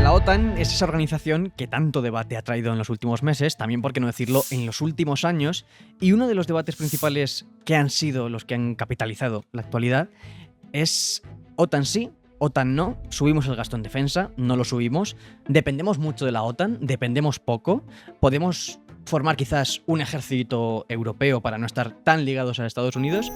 La OTAN es esa organización que tanto debate ha traído en los últimos meses, también por qué no decirlo en los últimos años, y uno de los debates principales que han sido los que han capitalizado la actualidad es OTAN sí, OTAN no, subimos el gasto en defensa, no lo subimos, dependemos mucho de la OTAN, dependemos poco, podemos formar quizás un ejército europeo para no estar tan ligados a Estados Unidos.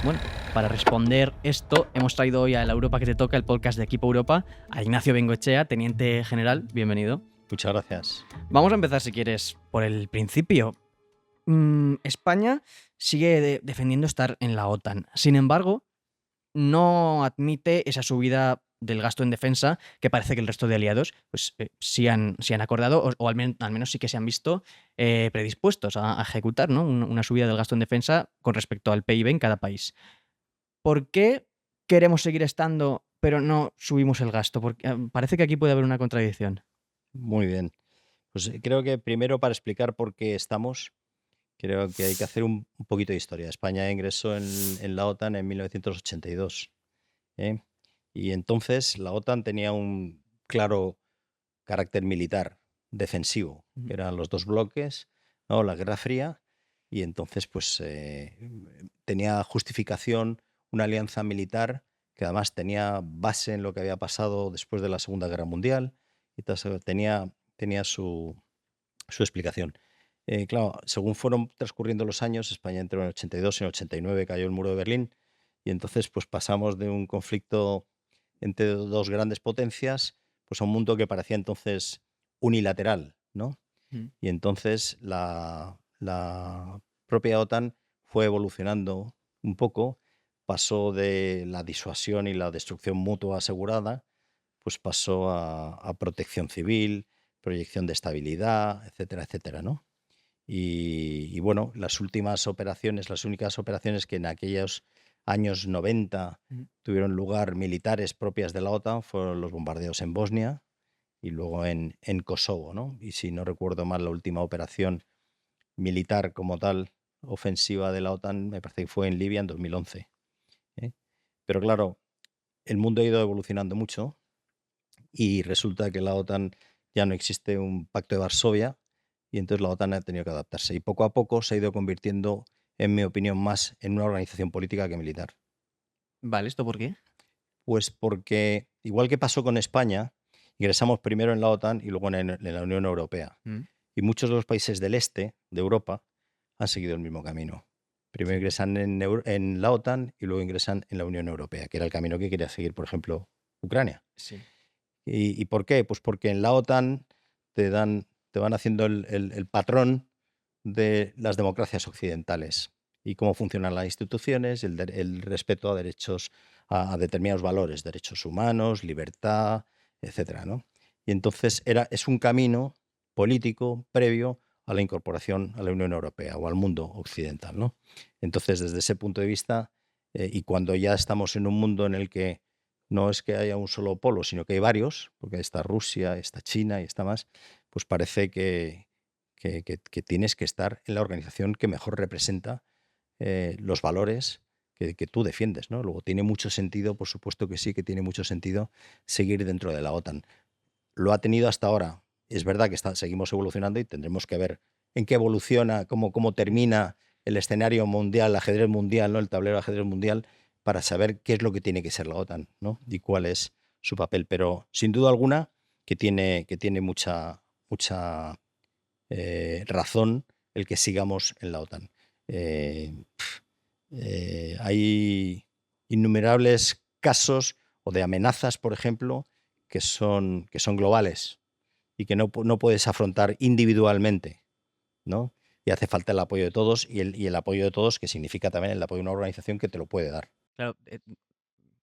Bueno, para responder esto, hemos traído hoy a La Europa que te toca, el podcast de Equipo Europa, a Ignacio Bengoechea, teniente general. Bienvenido. Muchas gracias. Vamos a empezar, si quieres, por el principio. España sigue defendiendo estar en la OTAN. Sin embargo, no admite esa subida del gasto en defensa que parece que el resto de aliados pues, sí han acordado o al menos sí que se han visto predispuestos a ejecutar, ¿no? Una subida del gasto en defensa con respecto al PIB en cada país. ¿Por qué queremos seguir estando pero no subimos el gasto? Porque parece que aquí puede haber una contradicción. Muy bien. Pues creo que primero para explicar por qué estamos, creo que hay que hacer un poquito de historia. España ingresó en la OTAN en 1982, ¿eh? Y entonces la OTAN tenía un claro carácter militar, defensivo, que Ujú. eran los dos bloques, ¿no? La Guerra Fría, y entonces pues tenía justificación una alianza militar que además tenía base en lo que había pasado después de la Segunda Guerra Mundial, y tenía su explicación. Claro, según fueron transcurriendo los años, España entró en el 82, en el 89 cayó el muro de Berlín, y entonces pues pasamos de un conflicto entre dos grandes potencias pues a un mundo que parecía entonces unilateral, ¿no? Ujú. Y entonces la propia OTAN fue evolucionando un poco, pasó de la disuasión y la destrucción mutua asegurada, pues pasó a protección civil, proyección de estabilidad, etcétera, etcétera, ¿no? Y bueno, las últimas operaciones, las únicas operaciones que en aquellos años 90 Ujú. tuvieron lugar militares propias de la OTAN fueron los bombardeos en Bosnia y luego en Kosovo, ¿no? Y si no recuerdo mal, la última operación militar como tal, ofensiva de la OTAN, me parece que fue en Libia en 2011, ¿eh? Pero claro, el mundo ha ido evolucionando mucho y resulta que la OTAN ya no existe un pacto de Varsovia y entonces la OTAN ha tenido que adaptarse. Y poco a poco se ha ido convirtiendo, en mi opinión, más en una organización política que militar. Vale, ¿esto por qué? Pues porque, igual que pasó con España, ingresamos primero en la OTAN y luego en la Unión Europea. Mm. Y muchos de los países del este, de Europa, han seguido el mismo camino. Primero ingresan en la OTAN y luego ingresan en la Unión Europea, que era el camino que quería seguir, por ejemplo, Ucrania. Sí. ¿Y por qué? Pues porque en la OTAN te van haciendo el patrón de las democracias occidentales y cómo funcionan las instituciones, el respeto a derechos, a determinados valores, derechos humanos, libertad, etcétera, ¿no? Y entonces es un camino político previo a la incorporación a la Unión Europea o al mundo occidental, ¿no? Entonces, desde ese punto de vista, y cuando ya estamos en un mundo en el que no es que haya un solo polo, sino que hay varios, porque está Rusia, está China y está más, pues parece que tienes que estar en la organización que mejor representa los valores que tú defiendes, ¿no? Luego tiene mucho sentido, por supuesto que sí, que tiene mucho sentido seguir dentro de la OTAN. Lo ha tenido hasta ahora. Es verdad que seguimos evolucionando y tendremos que ver en qué evoluciona, cómo termina el escenario mundial, el ajedrez mundial, ¿no? El tablero de ajedrez mundial, para saber qué es lo que tiene que ser la OTAN, ¿no? Y cuál es su papel. Pero sin duda alguna que tiene mucha razón el que sigamos en la OTAN. Hay innumerables casos o de amenazas, por ejemplo, que son globales y que no puedes afrontar individualmente, ¿no? Y hace falta el apoyo de todos y el apoyo de todos, que significa también el apoyo de una organización que te lo puede dar. Claro,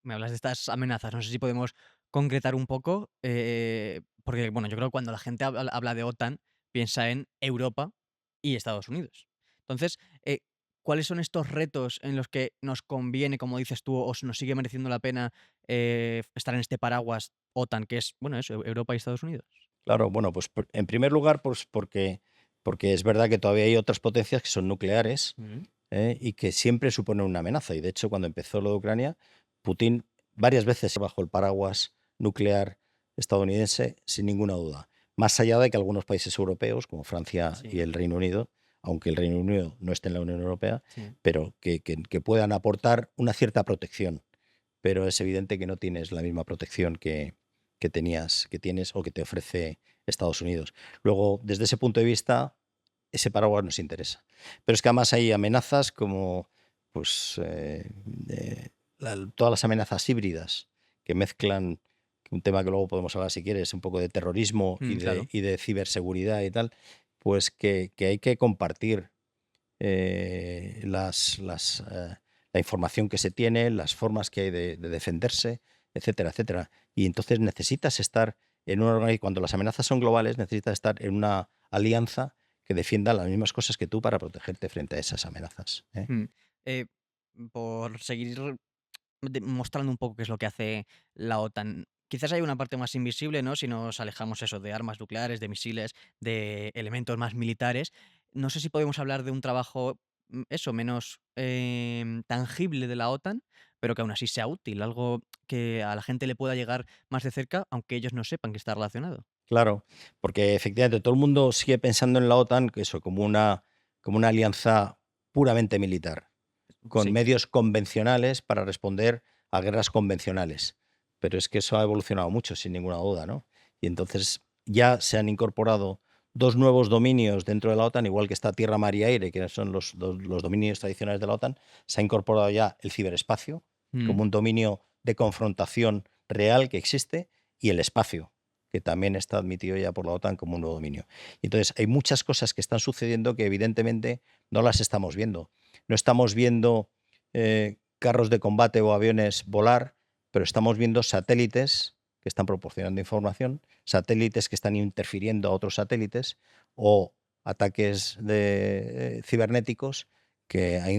me hablas de estas amenazas. No sé si podemos concretar un poco, porque, bueno, yo creo que cuando la gente habla de OTAN, piensa en Europa y Estados Unidos. Entonces, ¿cuáles son estos retos en los que nos conviene, como dices tú, o nos sigue mereciendo la pena estar en este paraguas OTAN, que es, bueno, eso, Europa y Estados Unidos? Claro, bueno, pues en primer lugar, pues porque es verdad que todavía hay otras potencias que son nucleares, Mm. y que siempre suponen una amenaza. Y de hecho, cuando empezó lo de Ucrania, Putin varias veces bajo el paraguas nuclear estadounidense, sin ninguna duda. Más allá de que algunos países europeos, como Francia y Sí, el Reino Unido, aunque el Reino Unido no esté en la Unión Europea, sí. pero que puedan aportar una cierta protección. Pero es evidente que no tienes la misma protección que tienes o que te ofrece Estados Unidos. Luego, desde ese punto de vista, ese paraguas nos interesa. Pero es que además hay amenazas como pues, todas las amenazas híbridas que mezclan un tema que luego podemos hablar si quieres, un poco de terrorismo Claro. y de ciberseguridad y tal, pues que hay que compartir la información que se tiene, las formas que hay de defenderse, etcétera, etcétera. Y entonces necesitas estar en una cuando las amenazas son globales, necesitas estar en una alianza que defienda las mismas cosas que tú para protegerte frente a esas amenazas, ¿eh? Mm. Eh, por seguir mostrando un poco qué es lo que hace la OTAN. Quizás hay una parte más invisible, ¿no? Si nos alejamos eso de armas nucleares, de misiles, de elementos más militares. No sé si podemos hablar de un trabajo, eso, menos tangible de la OTAN, pero que aún así sea útil, algo que a la gente le pueda llegar más de cerca, aunque ellos no sepan que está relacionado. Claro, porque efectivamente todo el mundo sigue pensando en la OTAN que eso, como una alianza puramente militar, con Sí. medios convencionales para responder a guerras convencionales. Pero es que eso ha evolucionado mucho, sin ninguna duda, ¿no? Y entonces ya se han incorporado dos nuevos dominios dentro de la OTAN, igual que está tierra, mar y aire, que son los dominios tradicionales de la OTAN, se ha incorporado ya el ciberespacio Mm. como un dominio de confrontación real que existe y el espacio, que también está admitido ya por la OTAN como un nuevo dominio. Y entonces hay muchas cosas que están sucediendo que evidentemente no las estamos viendo. No estamos viendo carros de combate o aviones volar, pero estamos viendo satélites que están proporcionando información, satélites que están interfiriendo a otros satélites o ataques cibernéticos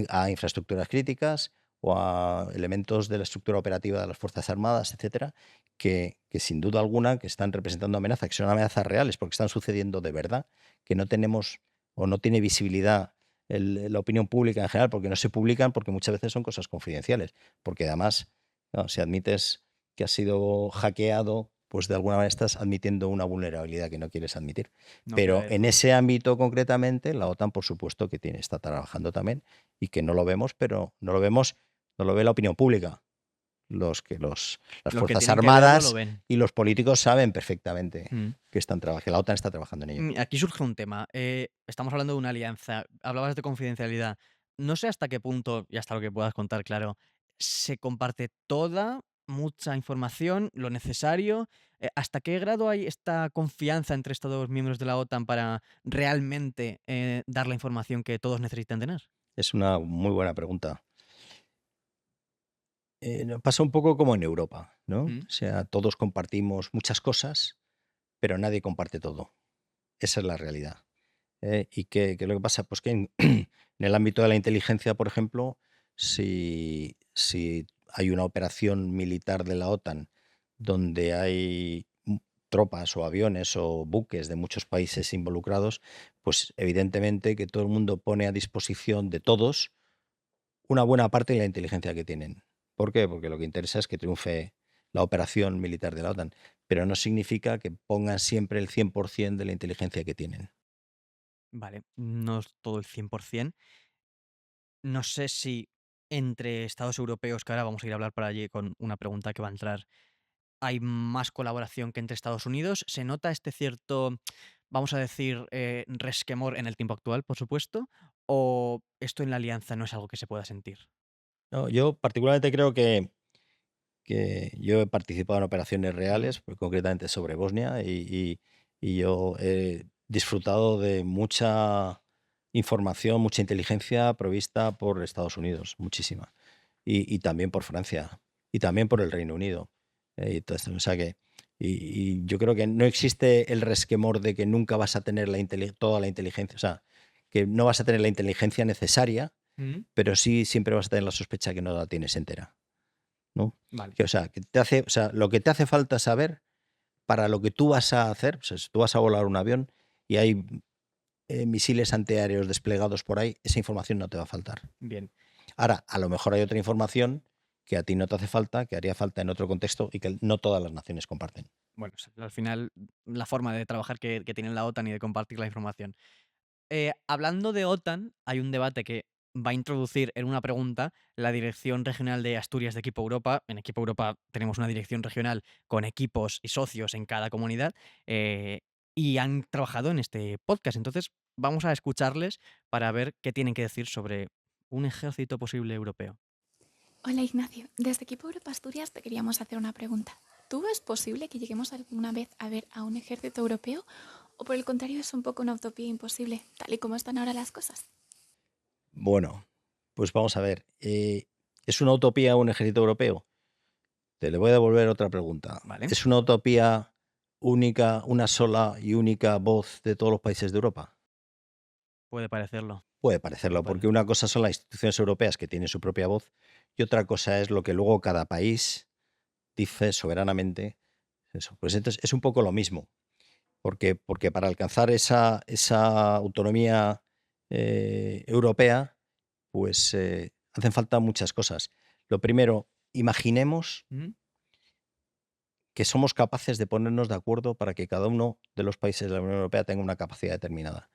a infraestructuras críticas o a elementos de la estructura operativa de las Fuerzas Armadas, etcétera, que sin duda alguna que están representando amenazas, que son amenazas reales porque están sucediendo de verdad, que no tenemos o no tiene visibilidad la opinión pública en general, porque no se publican, porque muchas veces son cosas confidenciales, porque además, claro, si admites que has sido hackeado, pues de alguna manera estás admitiendo una vulnerabilidad que no quieres admitir. No Pero caer, en ¿no? ese ámbito concretamente, la OTAN, por supuesto, que está trabajando también y que no lo vemos, pero no lo ve la opinión pública. Las Los que Fuerzas tienen que verlo lo Armadas ven. y los políticos saben perfectamente Mm. que que la OTAN está trabajando en ello. Aquí surge un tema. Estamos hablando de una alianza. Hablabas de confidencialidad. No sé hasta qué punto, y hasta lo que puedas contar, claro, se comparte toda, mucha información, lo necesario. ¿Hasta qué grado hay esta confianza entre estos miembros de la OTAN para realmente dar la información que todos necesitan tener? Es una muy buena pregunta. No, pasa un poco como en Europa, ¿no? Mm. O sea, todos compartimos muchas cosas, pero nadie comparte todo. Esa es la realidad. ¿Y qué es lo que pasa? Pues que en el ámbito de la inteligencia, por ejemplo, si hay una operación militar de la OTAN donde hay tropas o aviones o buques de muchos países involucrados, pues evidentemente que todo el mundo pone a disposición de todos una buena parte de la inteligencia que tienen. ¿Por qué? Porque lo que interesa es que triunfe la operación militar de la OTAN, pero no significa que pongan siempre el 100% de la inteligencia que tienen. Vale, no es todo el 100%. No sé si entre Estados europeos, que ahora vamos a ir a hablar para allí con una pregunta que va a entrar, hay más colaboración que entre Estados Unidos. ¿Se nota este cierto, vamos a decir, resquemor en el tiempo actual, por supuesto? ¿O esto en la alianza no es algo que se pueda sentir? No, yo particularmente creo que yo he participado en operaciones Mm. reales, pues, concretamente sobre Bosnia, y yo he disfrutado de mucha información, mucha inteligencia provista por Estados Unidos, muchísima. Y también por Francia, y también por el Reino Unido. Y o sea y yo creo que no existe el resquemor de que nunca vas a tener toda la inteligencia, o sea, que no vas a tener la inteligencia necesaria, Mm. pero sí siempre vas a tener la sospecha que no la tienes entera, ¿no? Vale. O sea, lo que te hace falta saber para lo que tú vas a hacer, o sea, si tú vas a volar un avión y hay misiles antiaéreos desplegados por ahí, esa información no te va a faltar. Bien. Ahora, a lo mejor hay otra información que a ti no te hace falta, que haría falta en otro contexto y que no todas las naciones comparten. Bueno, al final, la forma de trabajar que tiene la OTAN y de compartir la información. Hablando de OTAN, hay un debate que va a introducir en una pregunta la Dirección Regional de Asturias de Equipo Europa. En Equipo Europa tenemos una dirección regional con equipos y socios en cada comunidad eh, y han trabajado en este podcast. Entonces, vamos a escucharles para ver qué tienen que decir sobre un ejército posible europeo. Hola Ignacio, desde Equipo Europa Asturias te queríamos hacer una pregunta. ¿Tú ves posible que lleguemos alguna vez a ver a un ejército europeo o por el contrario es un poco una utopía imposible, tal y como están ahora las cosas? Bueno, pues vamos a ver. ¿Es una utopía un ejército europeo? Te le voy a devolver otra pregunta. ¿Vale? ¿Es una utopía única, una sola y única voz de todos los países de Europa? Puede parecerlo. Puede parecerlo, porque una cosa son las instituciones europeas que tienen su propia voz y otra cosa es lo que luego cada país dice soberanamente. Eso. Pues entonces es un poco lo mismo, porque para alcanzar esa autonomía europea, pues hacen falta muchas cosas. Lo primero, imaginemos que somos capaces de ponernos de acuerdo para que cada uno de los países de la Unión Europea tenga una capacidad determinada,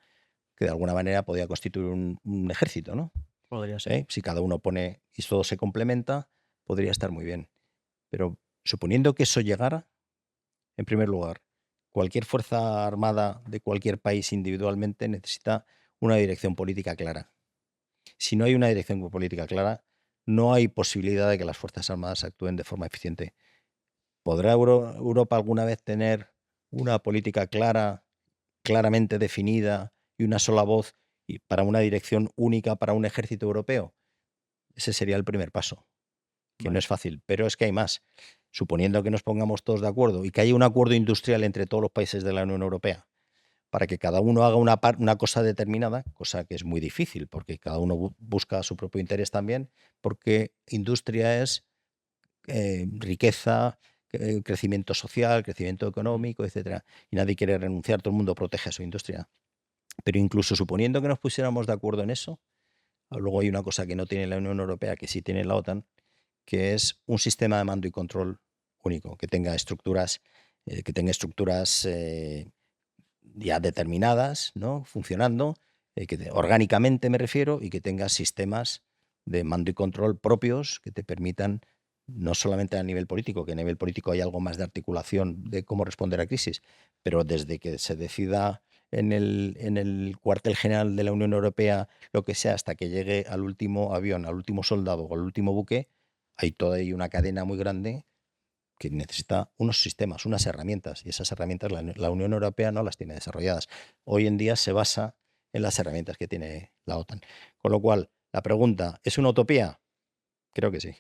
que de alguna manera podría constituir un ejército, ¿no? Podría ser. Si cada uno pone y todo se complementa, podría estar muy bien. Pero suponiendo que eso llegara, en primer lugar, cualquier fuerza armada de cualquier país individualmente necesita una dirección política clara. Si no hay una dirección política clara, no hay posibilidad de que las fuerzas armadas actúen de forma eficiente. ¿Podrá Europa alguna vez tener una política clara, claramente definida y una sola voz y para una dirección única para un ejército europeo? Ese sería el primer paso, que no Vale. es fácil, pero es que hay más. Suponiendo que nos pongamos todos de acuerdo y que haya un acuerdo industrial entre todos los países de la Unión Europea para que cada uno haga una cosa determinada, cosa que es muy difícil porque cada uno busca su propio interés también, porque industria es riqueza, crecimiento social, crecimiento económico, etcétera. Y nadie quiere renunciar, todo el mundo protege a su industria. Pero incluso suponiendo que nos pusiéramos de acuerdo en eso, luego hay una cosa que no tiene la Unión Europea, que sí tiene la OTAN, que es un sistema de mando y control único, que tenga estructuras, ya determinadas, ¿no? Funcionando, orgánicamente me refiero, y que tenga sistemas de mando y control propios que te permitan, no solamente a nivel político, que a nivel político hay algo más de articulación de cómo responder a crisis, pero desde que se decida en el cuartel general de la Unión Europea lo que sea, hasta que llegue al último avión, al último soldado o al último buque, hay toda ahí una cadena muy grande que necesita unos sistemas, unas herramientas, y esas herramientas la Unión Europea no las tiene desarrolladas. Hoy en día se basa en las herramientas que tiene la OTAN. Con lo cual, la pregunta, ¿es una utopía? Creo que sí.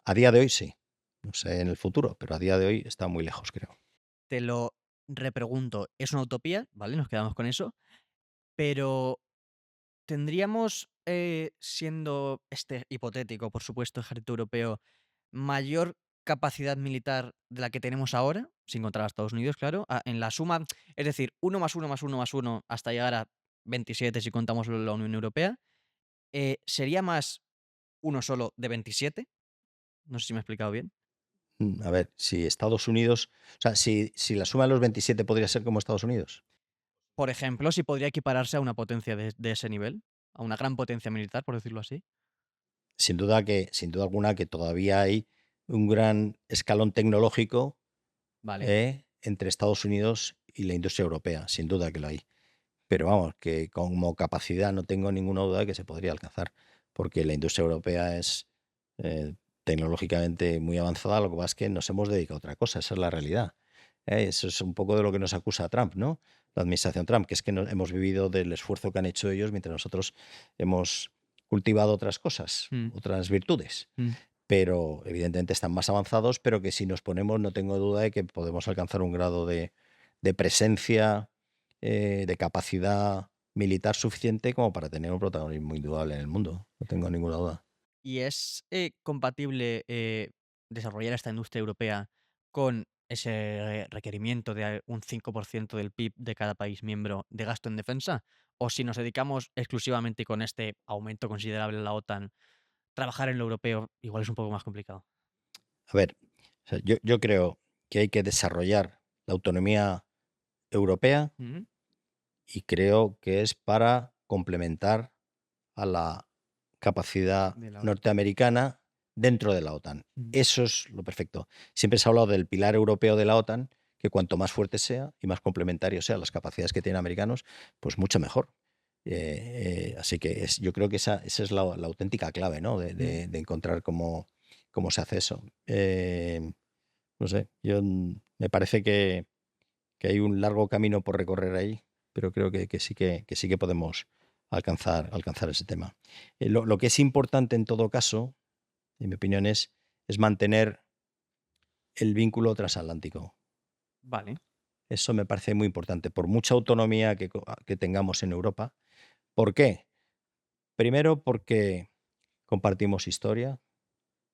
A día de hoy sí. No sé en el futuro, pero a día de hoy está muy lejos, creo. Te lo repregunto. ¿Es una utopía? ¿Vale? Nos quedamos con eso. Pero tendríamos, siendo este hipotético, por supuesto, ejército europeo, mayor capacidad militar de la que tenemos ahora, sin contar a Estados Unidos, claro, en la suma, es decir, uno más uno más uno más uno hasta llegar a 27 si contamos la Unión Europea, ¿sería más uno solo de 27? No sé si me he explicado bien. A ver, si Estados Unidos, o sea, si la suma de los 27 podría ser como Estados Unidos. Por ejemplo, si podría equipararse a una potencia de ese nivel, a una gran potencia militar, por decirlo así. Sin duda alguna que todavía hay un gran escalón tecnológico Vale. entre Estados Unidos y la industria europea, sin duda que lo hay. Pero vamos, que como capacidad no tengo ninguna duda de que se podría alcanzar, porque la industria europea es tecnológicamente muy avanzada, lo que pasa es que nos hemos dedicado a otra cosa, esa es la realidad. Eso es un poco de lo que nos acusa Trump, ¿no? La administración Trump, que es que hemos vivido del esfuerzo que han hecho ellos mientras nosotros hemos cultivado otras cosas, Mm, otras virtudes. mm. Pero evidentemente están más avanzados, pero que si nos ponemos no tengo duda de que podemos alcanzar un grado de presencia, de capacidad militar suficiente como para tener un protagonismo indudable en el mundo. No tengo ninguna duda. ¿Y es compatible desarrollar esta industria europea con ese requerimiento de un 5% del PIB de cada país miembro de gasto en defensa? ¿O si nos dedicamos exclusivamente con este aumento considerable de la OTAN, trabajar en lo europeo igual es un poco más complicado? A ver, o sea, yo creo que hay que desarrollar la autonomía europea Ujú. y creo que es para complementar a la capacidad De la OTAN. norteamericana dentro de la OTAN. Mm. Eso es lo perfecto. Siempre se ha hablado del pilar europeo de la OTAN, que cuanto más fuerte sea y más complementario sean las capacidades que tienen americanos, pues mucho mejor. Así que yo creo que esa es la auténtica clave, ¿no? Mm. De encontrar cómo se hace eso. No sé, me parece que hay un largo camino por recorrer ahí, pero creo que sí que podemos alcanzar ese tema. Lo que es importante en todo caso, en mi opinión, es mantener el vínculo transatlántico. Vale. Eso me parece muy importante, por mucha autonomía que tengamos en Europa. ¿Por qué? Primero porque compartimos historia,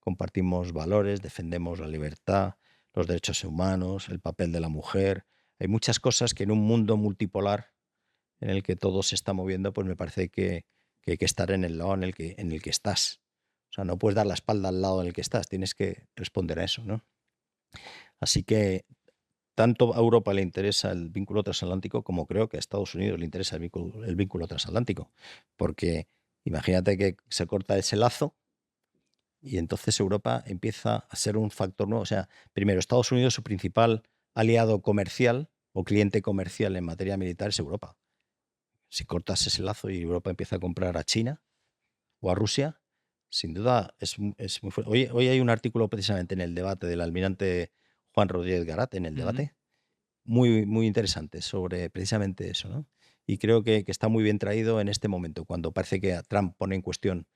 compartimos valores, defendemos la libertad, los derechos humanos, el papel de la mujer. Hay muchas cosas que en un mundo multipolar en el que todo se está moviendo, pues me parece que hay que estar en el lado en el que estás. O sea, no puedes dar la espalda al lado en el que estás, tienes que responder a eso, ¿no? Así que tanto a Europa le interesa el vínculo transatlántico como creo que a Estados Unidos le interesa el vínculo transatlántico. Porque imagínate que se corta ese lazo y entonces Europa empieza a ser un factor nuevo. O sea, primero, Estados Unidos, su principal aliado comercial o cliente comercial en materia militar es Europa. Si cortas ese lazo y Europa empieza a comprar a China o a Rusia, sin duda es muy fuerte. Hoy hay un artículo precisamente en el debate del almirante Juan Rodríguez Garat, en el Ujú. debate, muy, muy interesante sobre precisamente eso, ¿no? Y creo que está muy bien traído en este momento, cuando parece que a Trump pone en cuestión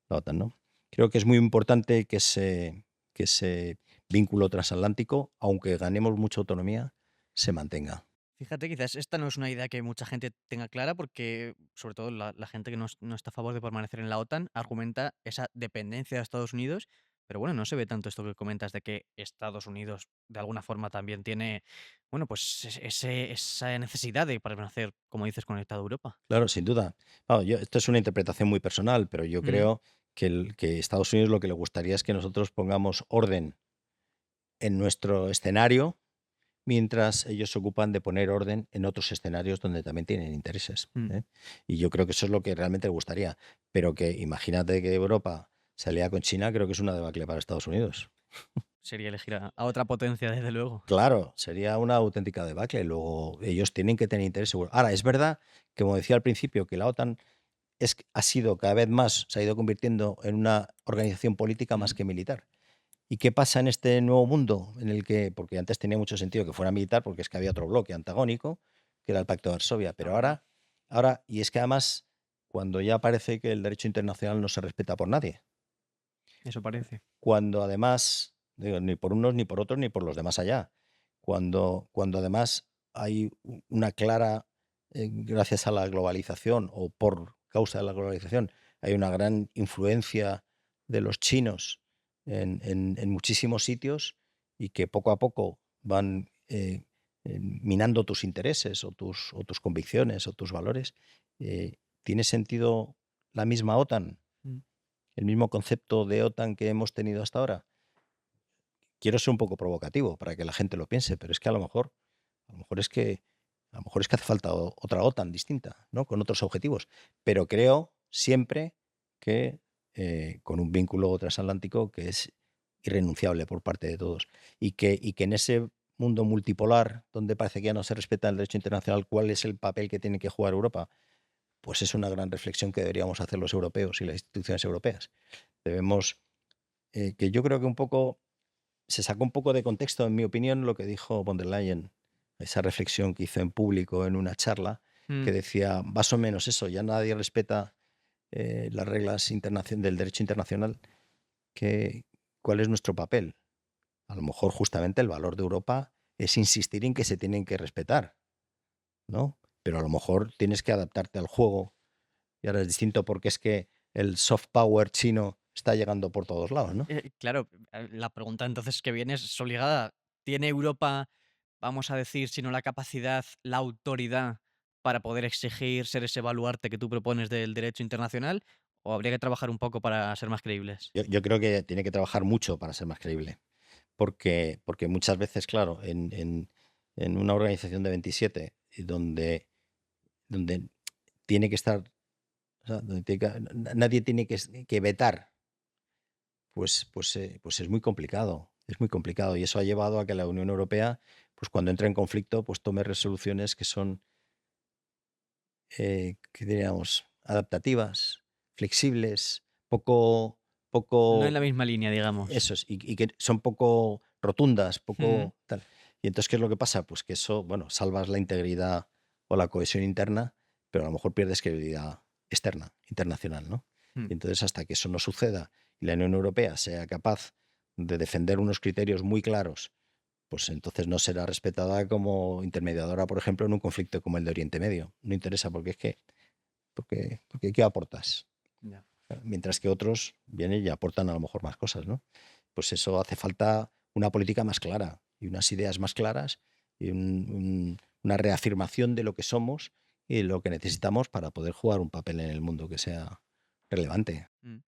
la OTAN, ¿no? Creo que es muy importante que ese vínculo transatlántico, aunque ganemos mucha autonomía, se mantenga. Fíjate, quizás esta no es una idea que mucha gente tenga clara porque, sobre todo la gente que no está a favor de permanecer en la OTAN, argumenta esa dependencia de Estados Unidos, pero bueno, no se ve tanto esto que comentas de que Estados Unidos de alguna forma también tiene, bueno, pues esa necesidad de permanecer, como dices, conectado a Europa. Claro, sin duda. Vamos, esto es una interpretación muy personal, pero yo Mm. creo que Estados Unidos lo que le gustaría es que nosotros pongamos orden en nuestro escenario, mientras ellos se ocupan de poner orden en otros escenarios donde también tienen intereses, Mm. ¿eh? Y yo creo que eso es lo que realmente le gustaría. Pero que imagínate que Europa se alía con China, creo que es una debacle para Estados Unidos. Sería elegir a otra potencia, desde luego. Claro, sería una auténtica debacle. Luego, ellos tienen que tener interés seguro. Ahora, es verdad que, como decía al principio, que la OTAN ha sido cada vez más, se ha ido convirtiendo en una organización política más Mm. que militar. ¿Y qué pasa en este nuevo mundo en el que, porque antes tenía mucho sentido que fuera militar, porque es que había otro bloque antagónico, que era el Pacto de Varsovia, pero Ahora no. ahora, y es que además, cuando ya parece que el derecho internacional no se respeta por nadie, Eso parece. cuando además, digo, ni por unos, ni por otros, ni por los demás allá, cuando además hay una clara, gracias a la globalización o por causa de la globalización, hay una gran influencia de los chinos en muchísimos sitios y que poco a poco van minando tus intereses o tus convicciones o tus valores. ¿Tiene sentido la misma OTAN? Mm. ¿El mismo concepto de OTAN que hemos tenido hasta ahora? Quiero ser un poco provocativo para que la gente lo piense, pero es que a lo mejor es que hace falta otra OTAN distinta, ¿no? Con otros objetivos. Pero creo siempre que con un vínculo transatlántico que es irrenunciable por parte de todos. Y que en ese mundo multipolar, donde parece que ya no se respeta el derecho internacional, ¿cuál es el papel que tiene que jugar Europa? Pues es una gran reflexión que deberíamos hacer los europeos y las instituciones europeas. Debemos, que yo creo que un poco se sacó un poco de contexto, en mi opinión, lo que dijo von der Leyen, esa reflexión que hizo en público en una charla, que Mm. decía más o menos eso, ya nadie respeta las reglas del derecho internacional, que, ¿cuál es nuestro papel? A lo mejor justamente el valor de Europa es insistir en que se tienen que respetar, ¿no? Pero a lo mejor tienes que adaptarte al juego y ahora es distinto porque es que el soft power chino está llegando por todos lados, ¿no? Claro, la pregunta entonces que viene es obligada. ¿Tiene Europa, vamos a decir, si no la capacidad, la autoridad para poder exigir ser ese baluarte que tú propones del derecho internacional? ¿O habría que trabajar un poco para ser más creíbles? Yo creo que tiene que trabajar mucho para ser más creíble, porque muchas veces, claro, en una organización de 27, donde tiene que estar, o sea, donde nadie tiene que vetar, pues es muy complicado. Es muy complicado y eso ha llevado a que la Unión Europea, pues cuando entra en conflicto, pues tome resoluciones que son, ¿qué diríamos? Adaptativas, flexibles, poco, No en poco, la misma línea, digamos. eso es, y que son poco rotundas, Mm, poco tal. Y entonces, ¿qué es lo que pasa? Pues que eso, bueno, salvas la integridad o la cohesión interna, pero a lo mejor pierdes credibilidad externa, internacional, ¿no? mm. Y entonces, hasta que eso no suceda y la Unión Europea sea capaz de defender unos criterios muy claros, pues entonces no será respetada como intermediadora, por ejemplo, en un conflicto como el de Oriente Medio. No interesa porque es que, porque ¿qué aportas? Ya. Mientras que otros vienen y aportan a lo mejor más cosas, ¿no? Pues eso hace falta una política más clara y unas ideas más claras y una reafirmación de lo que somos y lo que necesitamos para poder jugar un papel en el mundo que sea relevante. Mm.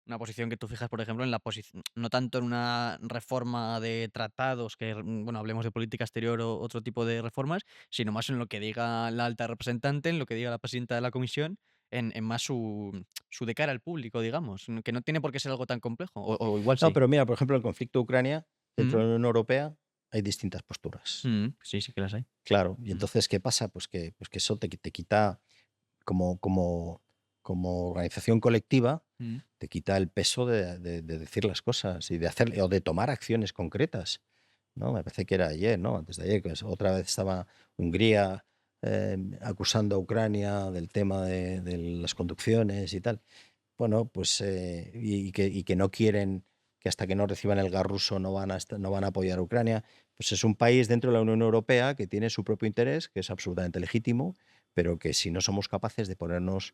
Una posición que tú fijas, por ejemplo, en la posición, no tanto en una reforma de tratados, que, bueno, hablemos de política exterior o otro tipo de reformas, sino más en lo que diga la alta representante, en lo que diga la presidenta de la comisión, en más su de cara al público, digamos, que no tiene por qué ser algo tan complejo, o igual No, sí. pero mira, por ejemplo, el conflicto de Ucrania, dentro Mm, de la Unión Europea hay distintas posturas. sí, sí que las hay. Claro, y Mm, entonces, ¿qué pasa? Pues que eso te quita como organización colectiva, mm, te quita el peso de decir las cosas y de hacer o de tomar acciones concretas, ¿no? Me parece que era ayer, ¿no? Antes de ayer, que otra vez estaba Hungría acusando a Ucrania del tema de las conducciones y tal. Bueno, pues y que no quieren, que hasta que no reciban el gas ruso no van a apoyar a Ucrania. Pues es un país dentro de la Unión Europea que tiene su propio interés, que es absolutamente legítimo, pero que si no somos capaces de ponernos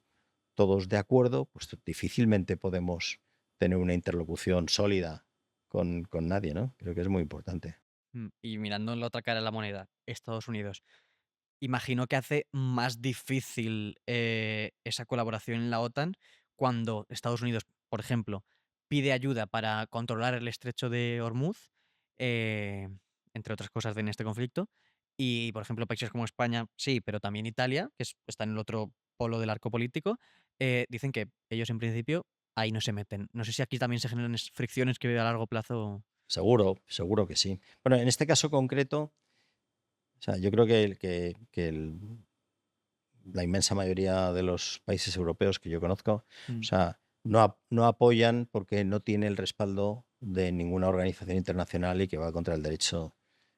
todos de acuerdo, pues difícilmente podemos tener una interlocución sólida con nadie, ¿no? Creo que es muy importante. Y mirando en la otra cara de la moneda, Estados Unidos. Imagino que hace más difícil, esa colaboración en la OTAN cuando Estados Unidos, por ejemplo, pide ayuda para controlar el estrecho de Hormuz, eh, entre otras cosas en este conflicto, y, por ejemplo, países como España, sí, pero también Italia, que está en el otro polo del arco político, dicen que ellos en principio ahí no se meten. No sé si aquí también se generan fricciones que a largo plazo. Seguro, seguro que sí. Bueno, en este caso concreto, o sea, yo creo que la inmensa mayoría de los países europeos que yo conozco, o Mm, sea, no apoyan porque no tiene el respaldo de ninguna organización internacional y que va contra el derecho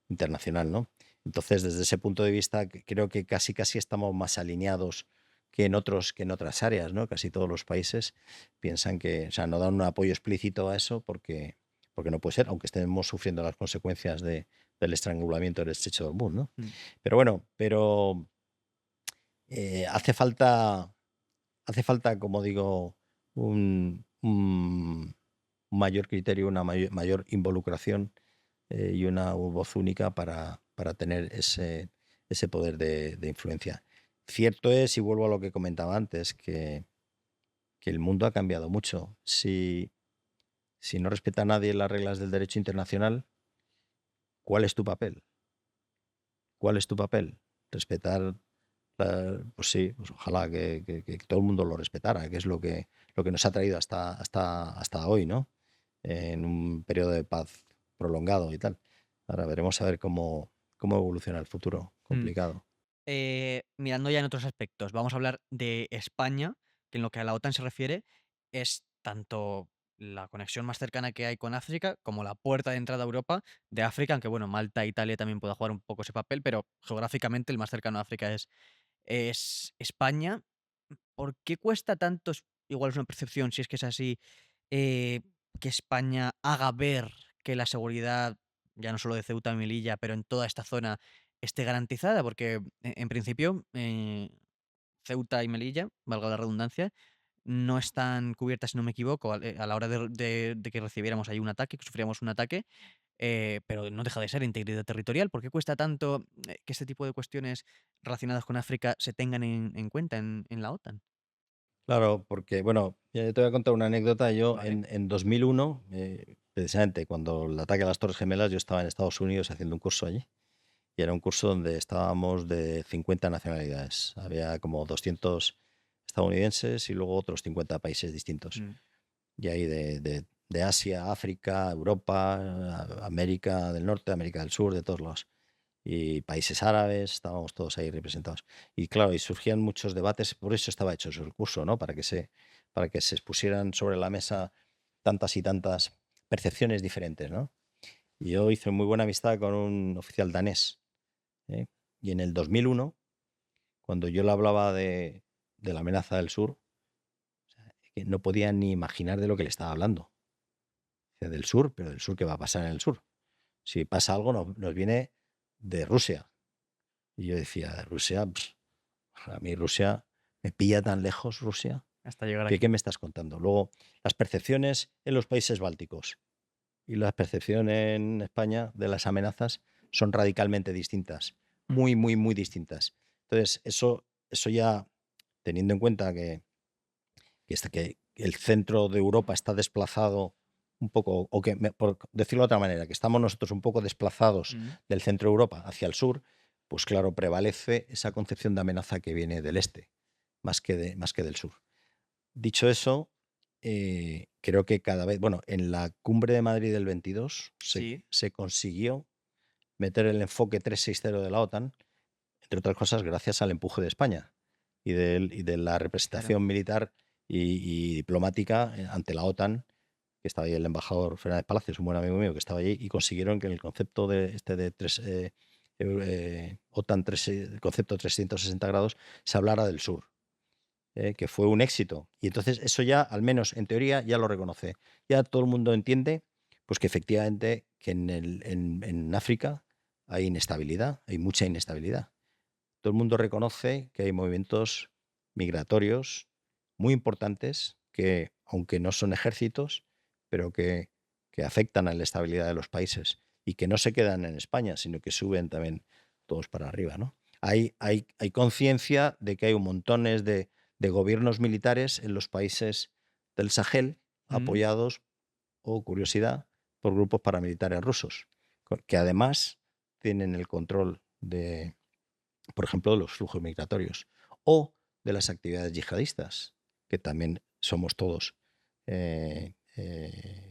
internacional, ¿no? Entonces, desde ese punto de vista, creo que casi estamos más alineados que en otras áreas, ¿no? Casi todos los países piensan que, o sea, no dan un apoyo explícito a eso porque no puede ser, aunque estemos sufriendo las consecuencias del estrangulamiento del estrecho de Hormuz, ¿no? mm, Pero bueno, eh, hace falta, hace falta, como digo, un mayor criterio, una mayor involucración y una voz única para tener ese poder de influencia. Cierto es, y vuelvo a lo que comentaba antes, que el mundo ha cambiado mucho. Si no respeta a nadie las reglas del derecho internacional, ¿cuál es tu papel? ¿Cuál es tu papel? Respetar. Pues sí, pues ojalá que todo el mundo lo respetara, que es lo que nos ha traído hasta hoy, ¿no? En un periodo de paz prolongado y tal. Ahora veremos a ver cómo evoluciona el futuro. mm. Complicado. Mirando ya en otros aspectos, vamos a hablar de España, que en lo que a la OTAN se refiere es tanto la conexión más cercana que hay con África como la puerta de entrada a Europa de África, aunque bueno, Malta e Italia también pueda jugar un poco ese papel, pero geográficamente el más cercano a África es España. ¿Por qué cuesta tanto, igual es una percepción, si es que es así, eh, que España haga ver que la seguridad, ya no solo de Ceuta y Melilla, pero en toda esta zona esté garantizada? Porque en principio, Ceuta y Melilla, valga la redundancia, no están cubiertas, si no me equivoco, a la hora de que recibiéramos ahí un ataque, que sufriéramos un ataque, pero no deja de ser integridad territorial. ¿Por qué cuesta tanto que este tipo de cuestiones relacionadas con África se tengan en cuenta en la OTAN? Claro, porque, bueno, ya te voy a contar una anécdota. Yo Vale. en 2001, precisamente cuando el ataque a las Torres Gemelas, yo estaba en Estados Unidos haciendo un curso allí. Y era un curso donde estábamos de 50 nacionalidades. Había como 200 estadounidenses y luego otros 50 países distintos. Mm. Y ahí de Asia, África, Europa, América del Norte, América del Sur, de todos lados. Y países árabes, estábamos todos ahí representados. Y claro, y surgían muchos debates, por eso estaba hecho el curso, ¿no? Para que se expusieran sobre la mesa tantas y tantas percepciones diferentes, ¿no? Y yo hice muy buena amistad con un oficial danés, ¿eh? Y en el 2001, cuando yo le hablaba de la amenaza del sur, que no podía ni imaginar de lo que le estaba hablando. Decía, del sur, pero del sur, ¿qué va a pasar en el sur? Si pasa algo, nos viene de Rusia. Y yo decía, de Rusia, a mí Rusia me pilla tan lejos, Rusia, Hasta llegar que aquí. ¿qué me estás contando? Luego, las percepciones en los países bálticos y la percepción en España de las amenazas son radicalmente distintas, muy, muy, muy distintas. Entonces, eso ya, teniendo en cuenta que el centro de Europa está desplazado un poco, o que, por decirlo de otra manera, que estamos nosotros un poco desplazados Mm. del centro de Europa hacia el sur, pues claro, prevalece esa concepción de amenaza que viene del este, más que del sur. Dicho eso, creo que cada vez, bueno, en la cumbre de Madrid del 22 Sí. se consiguió meter el enfoque 360 de la OTAN, entre otras cosas, gracias al empuje de España y de la Claro. representación militar y diplomática ante la OTAN, que estaba ahí el embajador Fernández Palacios, un buen amigo mío que estaba allí, y consiguieron que el concepto OTAN 3, el concepto 360 grados, se hablara del sur, que fue un éxito. Y entonces eso ya, al menos en teoría, ya lo reconoce. Ya todo el mundo entiende pues que efectivamente que en África hay inestabilidad, hay mucha inestabilidad. Todo el mundo reconoce que hay movimientos migratorios muy importantes que, aunque no son ejércitos, pero que afectan a la estabilidad de los países y que no se quedan en España, sino que suben también todos para arriba, ¿no? Hay conciencia de que hay un montones de gobiernos militares en los países del Sahel Mm. apoyados, o curiosidad, por grupos paramilitares rusos, que además tienen el control de, por ejemplo, de los flujos migratorios o de las actividades yihadistas, que también somos todos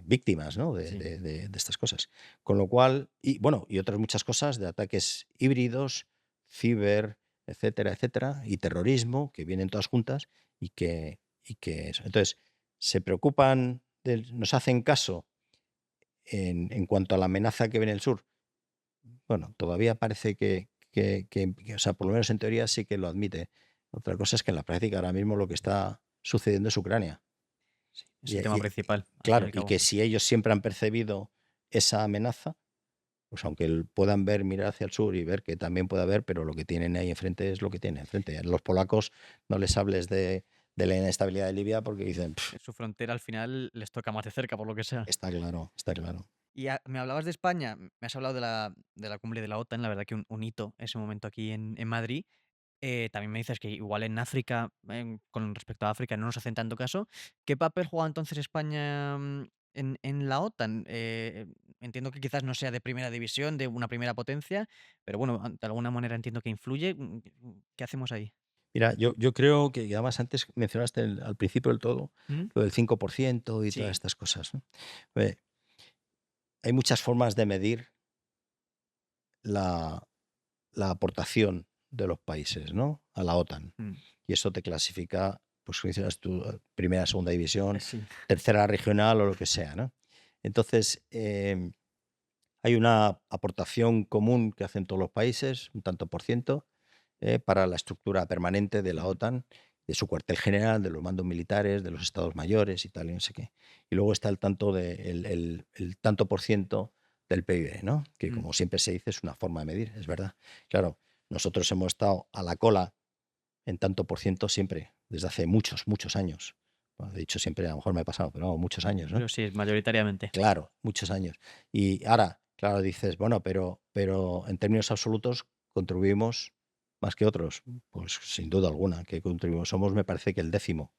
víctimas, ¿no? Sí. De estas cosas. Con lo cual, y bueno, y otras muchas cosas de ataques híbridos, ciber, etcétera, etcétera, y terrorismo, que vienen todas juntas y que eso. Entonces, se preocupan, nos hacen caso en cuanto a la amenaza que viene del sur. Bueno, todavía parece o sea, por lo menos en teoría sí que lo admite. Otra cosa es que en la práctica ahora mismo lo que está sucediendo es Ucrania. Sí. Es el tema principal, al fin y Claro, al y cabo. que si ellos siempre han percibido esa amenaza, pues aunque puedan ver, mirar hacia el sur y ver que también puede haber, pero lo que tienen ahí enfrente es lo que tienen enfrente. A los polacos no les hables de la inestabilidad de Libia porque dicen, En su frontera al final les toca más de cerca, por lo que sea. está claro, está claro. Y me hablabas de España, me has hablado de la cumbre de la OTAN, la verdad que un hito ese momento aquí en Madrid. También me dices que igual en África, con respecto a África, no nos hacen tanto caso. ¿Qué papel juega entonces España en la OTAN? Entiendo que quizás no sea de primera división, de una primera potencia, pero bueno, de alguna manera entiendo que influye. ¿Qué hacemos ahí? Mira, yo creo que, y además antes mencionaste al principio del todo, ¿Mm? lo del 5% y todas Sí. estas cosas, ¿no? Eh, Hay muchas formas de medir la, la aportación de los países, ¿no? A la OTAN. Mm. Y eso te clasifica, pues como dices tú, primera, segunda división, Sí. tercera regional o lo que sea, ¿no? Entonces, hay una aportación común que hacen todos los países, un tanto por ciento, para la estructura permanente de la Mm. OTAN, de su cuartel general, de los mandos militares, de los estados mayores y tal, y no sé qué. Y luego está el tanto por ciento del PIB, ¿no? Que Mm. como siempre se dice es una forma de medir, es verdad. Claro, nosotros hemos estado a la cola en tanto por ciento siempre, desde hace muchos, muchos años. Bueno, he dicho siempre, a lo mejor me he pasado, pero no, muchos años, ¿no? Pero sí, mayoritariamente. Claro, muchos años. Y ahora, claro, dices, bueno, pero en términos absolutos contribuimos más que otros. Pues sin duda alguna que contribuimos. Somos, me parece que el 10º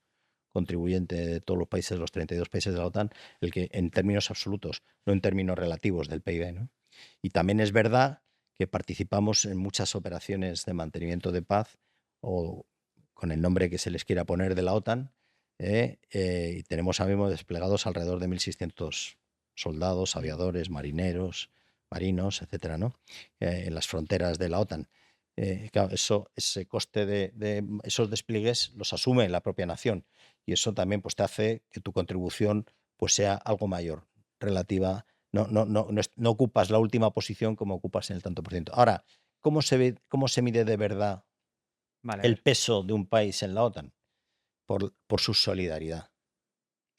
contribuyente de todos los países, los 32 países de la OTAN, el que en términos absolutos, no en términos relativos del PIB, ¿no? Y también es verdad que participamos en muchas operaciones de mantenimiento de paz o con el nombre que se les quiera poner de la OTAN, y tenemos ahora mismo desplegados alrededor de 1.600 soldados, aviadores, marineros, marinos, etcétera, ¿no? En las fronteras de la OTAN. Claro, ese coste de esos despliegues los asume la propia nación y eso también pues, te hace que tu contribución pues, sea algo mayor, relativa. No ocupas la última posición como ocupas en el tanto por ciento. Ahora, cómo se mide de verdad Vale, a el ver. peso de un país en la OTAN? Por su solidaridad.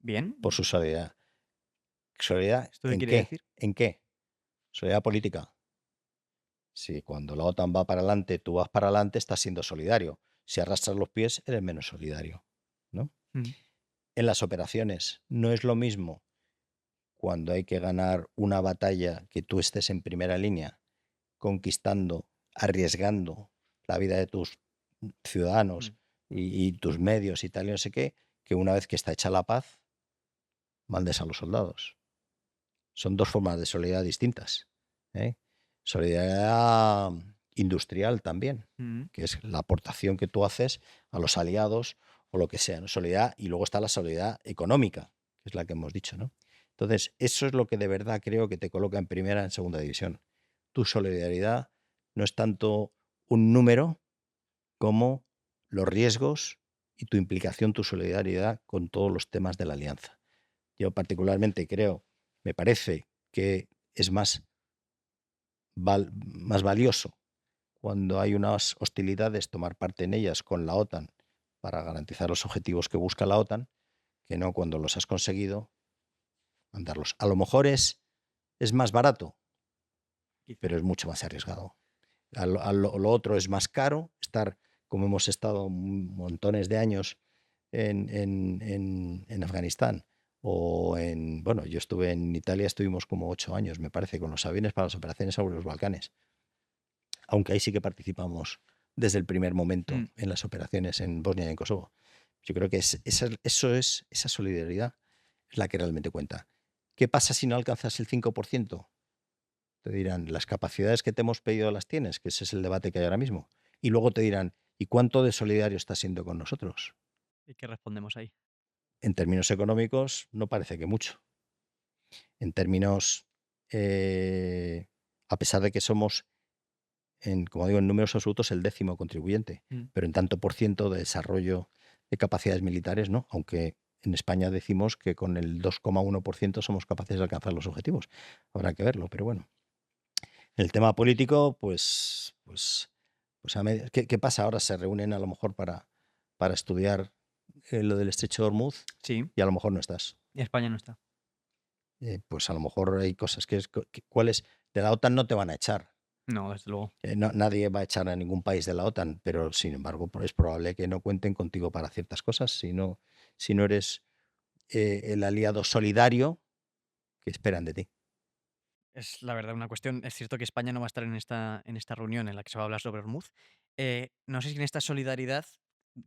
Bien. Por su solidaridad. ¿Solidaridad ¿Esto qué en quiere qué? decir? ¿En qué? Solidaridad política. Si cuando la OTAN va para adelante, tú vas para adelante, estás siendo solidario. Si arrastras los pies, eres menos solidario, ¿no? Mm, En las operaciones no es lo mismo cuando hay que ganar una batalla que tú estés en primera línea, conquistando, arriesgando la vida de tus ciudadanos mm. y tus medios y tal y no sé qué, que una vez que está hecha la paz, mandes a los soldados. Son dos formas de solidaridad distintas, ¿eh? Solidaridad industrial también, Mm. que es la aportación que tú haces a los aliados o lo que sea, ¿no? Solidaridad, y luego está la solidaridad económica, que es la que hemos dicho, ¿no? Entonces, eso es lo que de verdad creo que te coloca en primera, en segunda división. Tu solidaridad no es tanto un número como los riesgos y tu implicación, tu solidaridad con todos los temas de la alianza. Yo particularmente creo, me parece que es más valioso cuando hay unas hostilidades tomar parte en ellas con la OTAN para garantizar los objetivos que busca la OTAN, que no cuando los has conseguido mandarlos. A lo mejor es más barato, Quizá. pero es mucho más arriesgado. Lo otro es más caro, estar como hemos estado montones de años en Afganistán bueno, yo estuve en Italia, estuvimos como 8 años, me parece, con los aviones para las operaciones sobre los Balcanes, aunque ahí sí que participamos desde el primer momento Mm. en las operaciones en Bosnia y en Kosovo. Yo creo que esa solidaridad es la que realmente cuenta. ¿Qué pasa si no alcanzas el 5%? Te dirán, las capacidades que te hemos pedido las tienes, que ese es el debate que hay ahora mismo. Y luego te dirán, ¿y cuánto de solidario estás siendo con nosotros? ¿Y qué respondemos ahí? En términos económicos, no parece que mucho. En términos, a pesar de que somos, como digo, en números absolutos, el 10º contribuyente, Mm. pero en tanto por ciento de desarrollo de capacidades militares, ¿no? Aunque en España decimos que con el 2,1% somos capaces de alcanzar los objetivos. Habrá que verlo, pero bueno. El tema político, ¿qué pasa? Ahora se reúnen a lo mejor para estudiar lo del estrecho de Hormuz Sí, y a lo mejor no estás. y España no está. Pues a lo mejor hay cosas ¿cuáles? De la OTAN no te van a echar. No, desde luego. Nadie va a echar a ningún país de la OTAN, pero sin embargo es probable que no cuenten contigo para ciertas cosas si no eres el aliado solidario que esperan de ti. Es la verdad una cuestión. Es cierto que España no va a estar en esta reunión en la que se va a hablar sobre Hormuz. No sé si en esta solidaridad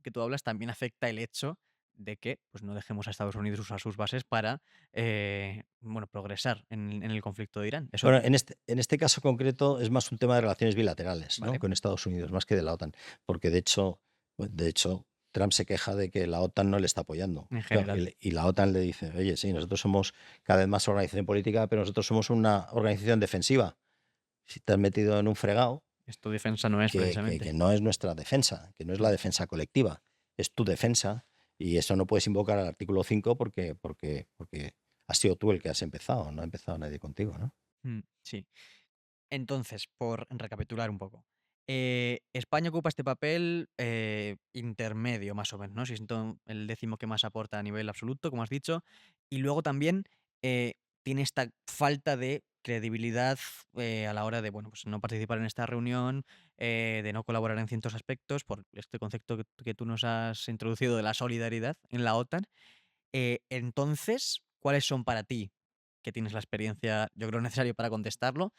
que tú hablas también afecta el hecho de que pues, no dejemos a Estados Unidos usar sus bases para bueno, progresar en el conflicto de Irán. Eso, Bueno, en este caso concreto es más un tema de relaciones bilaterales, ¿no? vale, Con Estados Unidos, más que de la OTAN, porque de hecho, Trump se queja de que la OTAN no le está apoyando. en Claro, general. y la OTAN le dice, oye, sí, nosotros somos cada vez más organización política, pero nosotros somos una organización defensiva. Si te has metido en un fregado, Esto defensa no es que precisamente. no es nuestra defensa, que no es la Mm. defensa colectiva, es tu defensa, y eso no puedes invocar al artículo 5 porque has sido tú el que has empezado, no ha empezado nadie contigo, ¿no? Sí. Entonces, por recapitular un poco, España ocupa este papel intermedio, más o menos, ¿no? Siendo el 10º que más aporta a nivel absoluto, como has dicho, y luego también eh, tiene esta falta de credibilidad a la hora de, bueno, pues no participar en esta reunión, de no colaborar en ciertos aspectos, por este concepto que tú nos has introducido de la solidaridad en la OTAN. Entonces, ¿cuáles son para ti, que tienes la experiencia, yo creo, necesaria para contestarlo,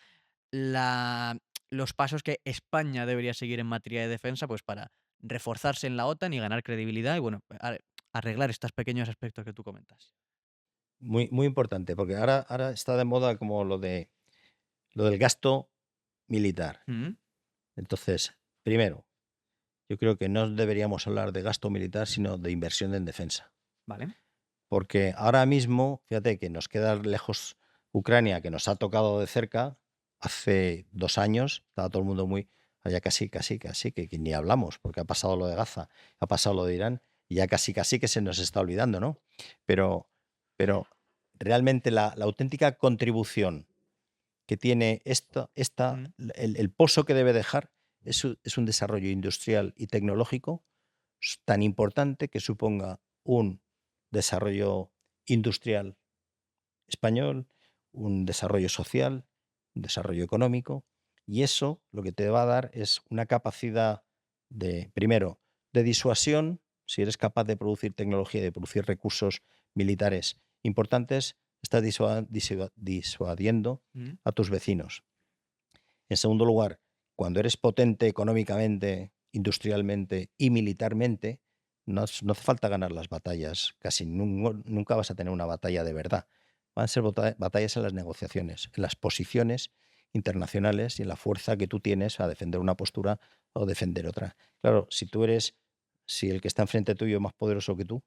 la los pasos que España debería seguir en materia de defensa, pues, para reforzarse en la OTAN y ganar credibilidad y, bueno, arreglar estos pequeños aspectos que tú comentas? Muy, muy importante, porque ahora está de moda como lo del gasto militar. Mm, Entonces, primero, yo creo que no deberíamos hablar de gasto militar, sino de inversión en defensa. vale. Porque ahora mismo, fíjate que nos queda lejos Ucrania, que nos ha tocado de cerca. Hace 2 años estaba todo el mundo muy, ya casi, que ni hablamos, porque ha pasado lo de Gaza, ha pasado lo de Irán, y ya casi que se nos está olvidando, ¿no? Pero, pero realmente la auténtica contribución que tiene Mm, el pozo que debe dejar es un desarrollo industrial y tecnológico tan importante que suponga un desarrollo industrial español, un desarrollo social, un desarrollo económico, y eso lo que te va a dar es una capacidad de, primero, de disuasión, si eres capaz de producir tecnología y de producir recursos militares importantes, estás disuadiendo mm. a tus vecinos. En segundo lugar, cuando eres potente económicamente, industrialmente y militarmente, no hace falta ganar las batallas. Casi nunca vas a tener una batalla de verdad. Van a ser batallas en las negociaciones, en las posiciones internacionales y en la fuerza que tú tienes a defender una postura o defender otra. Claro, si el que está enfrente tuyo es más poderoso que tú,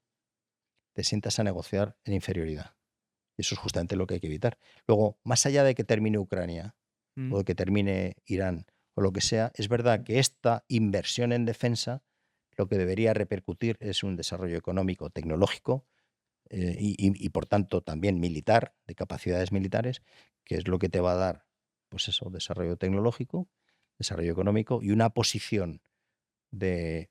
te sientas a negociar en inferioridad. Y eso es justamente lo que hay que evitar. Luego, más allá de que termine Ucrania, o Mm. de que termine Irán o lo que sea, es verdad que esta inversión en defensa lo que debería repercutir es un desarrollo económico, tecnológico y, por tanto también militar, de capacidades militares, que es lo que te va a dar, pues eso, desarrollo tecnológico, desarrollo económico y una posición de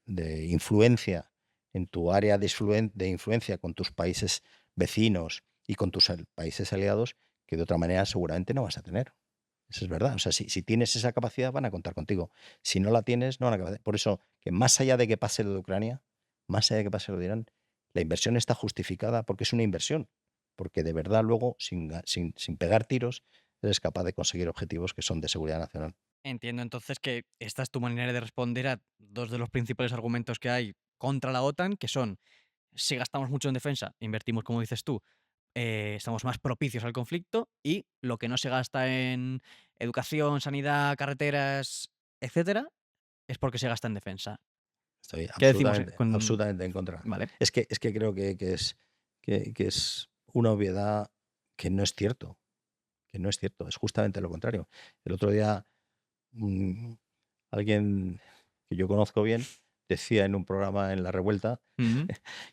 influencia en tu área de influencia con tus países vecinos y con tus países aliados que de otra manera seguramente no vas a tener. Eso es verdad. O sea, si tienes esa capacidad, van a contar contigo. Si no la tienes, no van a contar. Por eso, que más allá de que pase lo de Ucrania, más allá de que pase lo de Irán, la inversión está justificada porque es una inversión. Porque de verdad luego, sin pegar tiros, eres capaz de conseguir objetivos que son de seguridad nacional. Entiendo entonces que esta es tu manera de responder a dos de los principales argumentos que hay contra la OTAN, que son, si gastamos mucho en defensa, invertimos, como dices tú, estamos más propicios al conflicto y lo que no se gasta en educación, sanidad, carreteras, etcétera, es porque se gasta en defensa. Estoy ¿Qué decimos absolutamente, con...? absolutamente en contra. Vale. Es que creo que es una obviedad que no es cierto. Que no es cierto. Es justamente lo contrario. El otro día mm, alguien que yo conozco bien decía en un programa en La Revuelta Ujú.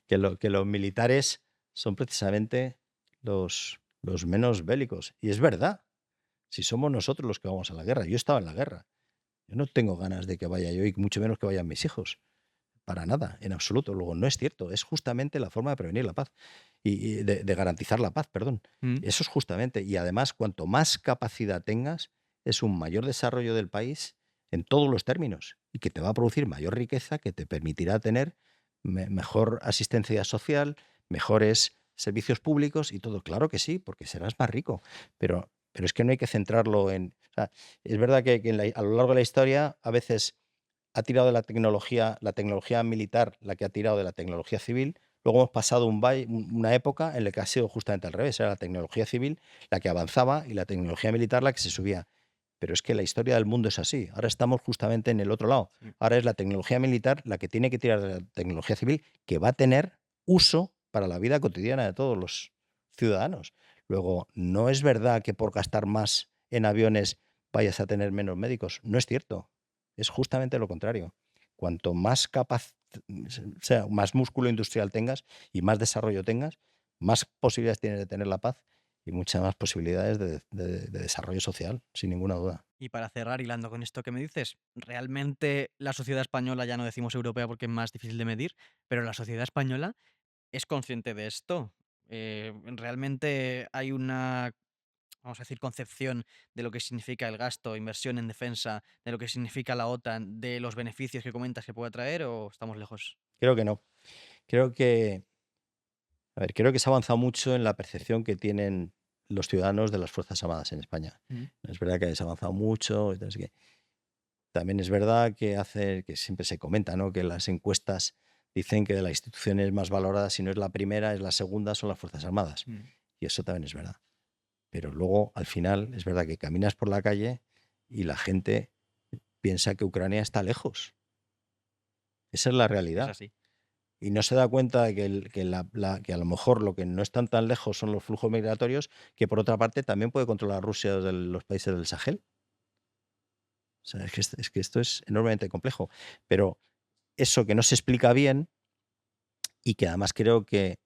que los militares son precisamente los menos bélicos. Y es verdad. Si somos nosotros los que vamos a la guerra. Yo estaba en la guerra. Yo no tengo ganas de que vaya yo y mucho menos que vayan mis hijos. Para nada, en absoluto. Luego, no es cierto. Es justamente la forma de prevenir la paz y de garantizar la paz, perdón. Mm. Eso es justamente. Y además, cuanto más capacidad tengas, es un mayor desarrollo del país en todos los términos y que te va a producir mayor riqueza que te permitirá tener mejor asistencia social, mejores servicios públicos y todo. Claro que sí, porque serás más rico. Pero es que no hay que centrarlo en... O sea, es verdad que a lo largo de la historia a veces ha tirado de la tecnología militar, la que ha tirado de la tecnología civil. Luego hemos pasado una época en la que ha sido justamente al revés. Era la tecnología civil la que avanzaba y la tecnología militar la que se subía. Pero es que la historia del mundo es así. Ahora estamos justamente en el otro lado. Sí. Ahora es la tecnología militar la que tiene que tirar de la tecnología civil, que va a tener uso para la vida cotidiana de todos los ciudadanos. Luego, no es verdad que por gastar más en aviones vayas a tener menos médicos. No es cierto. Es justamente lo contrario. Cuanto más sea, más músculo industrial tengas y más desarrollo tengas, más posibilidades tienes de tener la paz y muchas más posibilidades de desarrollo social, sin ninguna duda. Y para cerrar, hilando con esto que me dices, realmente la sociedad española, ya no decimos europea porque es más difícil de medir, pero la sociedad española es consciente de esto. Realmente hay una, vamos a decir, concepción de lo que significa el gasto, inversión en defensa, de lo que significa la OTAN, de los beneficios que comentas que puede traer, o estamos lejos. Creo que no. Creo que A ver, creo que se ha avanzado mucho en la percepción que tienen los ciudadanos de las Fuerzas Armadas en España. Es verdad que se ha avanzado mucho. Entonces, también es verdad que siempre se comenta, ¿no?, que las encuestas dicen que de las instituciones más valoradas, si no es la primera, es la segunda, son las Fuerzas Armadas. Y eso también es verdad. Pero luego, al final, es verdad que caminas por la calle y la gente piensa que Ucrania está lejos. Esa es la Es realidad. así. Y no se da cuenta de que a lo mejor lo que no están tan lejos son los flujos migratorios, que por otra parte también puede controlar Rusia desde los países del Sahel. O sea, es que esto es enormemente complejo. Pero eso que no se explica bien y que además creo que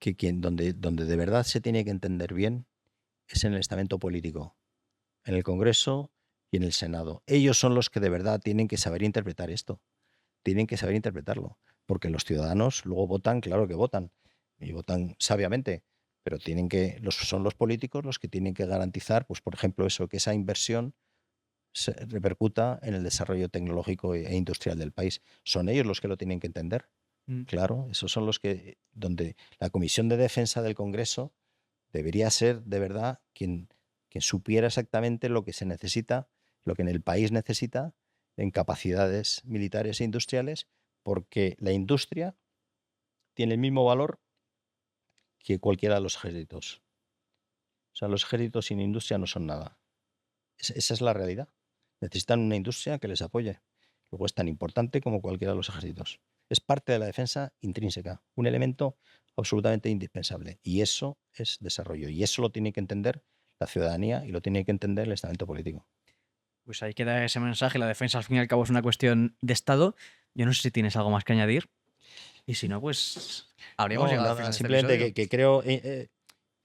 donde de verdad se tiene que entender bien es en el estamento político, en el Congreso y en el Senado. Ellos son los que de verdad tienen que saber interpretar esto. Tienen que saber interpretarlo. Porque los ciudadanos luego votan, claro que votan, y votan sabiamente, pero son los políticos los que tienen que garantizar, pues por ejemplo, eso, que esa inversión se repercuta en el desarrollo tecnológico e industrial del país. Son ellos los que lo tienen que entender. Claro, esos son los que, donde la Comisión de Defensa del Congreso debería ser de verdad quien supiera exactamente lo que se necesita, lo que en el país necesita en capacidades militares e industriales, porque la industria tiene el mismo valor que cualquiera de los ejércitos. O sea, los ejércitos sin industria no son nada. Esa es la realidad. Necesitan una industria que les apoye. Luego es tan importante como cualquiera de los ejércitos. Es parte de la defensa intrínseca, un elemento absolutamente indispensable. Y eso es desarrollo. Y eso lo tiene que entender la ciudadanía y lo tiene que entender el estamento político. Pues ahí queda ese mensaje. La defensa, al fin y al cabo, es una cuestión de Estado. Yo no sé si tienes algo más que añadir. Y si no, pues habríamos No, llegado al nada, final de este simplemente episodio. que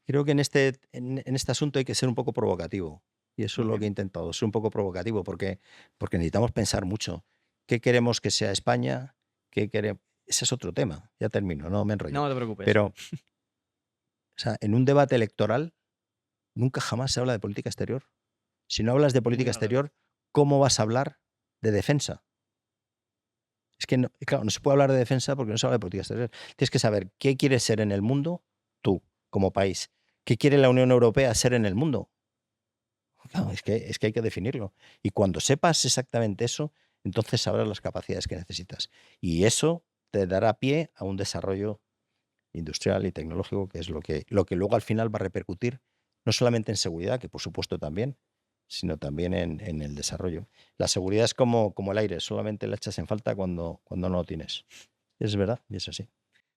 creo que en este asunto hay que ser un poco provocativo. Y eso Muy es lo bien. que he intentado, ser un poco provocativo, porque necesitamos pensar mucho. ¿Qué queremos que sea España? ¿Qué queremos? Ese es otro tema. Ya termino, no me enrollo. No te preocupes. Pero, o sea, en un debate electoral nunca jamás se habla de política exterior. Si no hablas de política Muy bien, exterior, ¿cómo vas a hablar de defensa? Es que, claro, no se puede hablar de defensa porque no se habla de política exterior. Tienes que saber qué quieres ser en el mundo tú, como país. ¿Qué quiere la Unión Europea ser en el mundo? Claro, es que hay que definirlo. Y cuando sepas exactamente eso, entonces sabrás las capacidades que necesitas. Y eso te dará pie a un desarrollo industrial y tecnológico, que es lo que luego al final va a repercutir no solamente en seguridad, que por supuesto también, sino también en el desarrollo. La seguridad es como el aire, solamente la echas en falta cuando no lo tienes. Es verdad, y es así.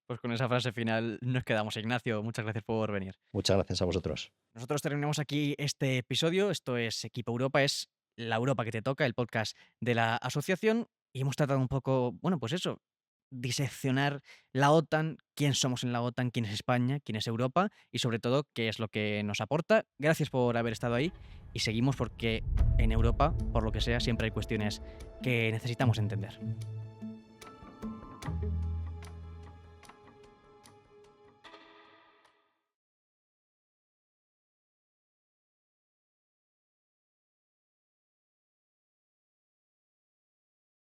Pues con esa frase final nos quedamos, Ignacio. Muchas gracias por venir. Muchas gracias a vosotros. Nosotros terminamos aquí este episodio. Esto es Equipo Europa, es la Europa que te toca, el podcast de la asociación. Y hemos tratado un poco, bueno, pues eso, diseccionar la OTAN, quién somos en la OTAN, quién es España, quién es Europa y sobre todo qué es lo que nos aporta. Gracias por haber estado ahí y seguimos porque en Europa, por lo que sea, siempre hay cuestiones que necesitamos entender.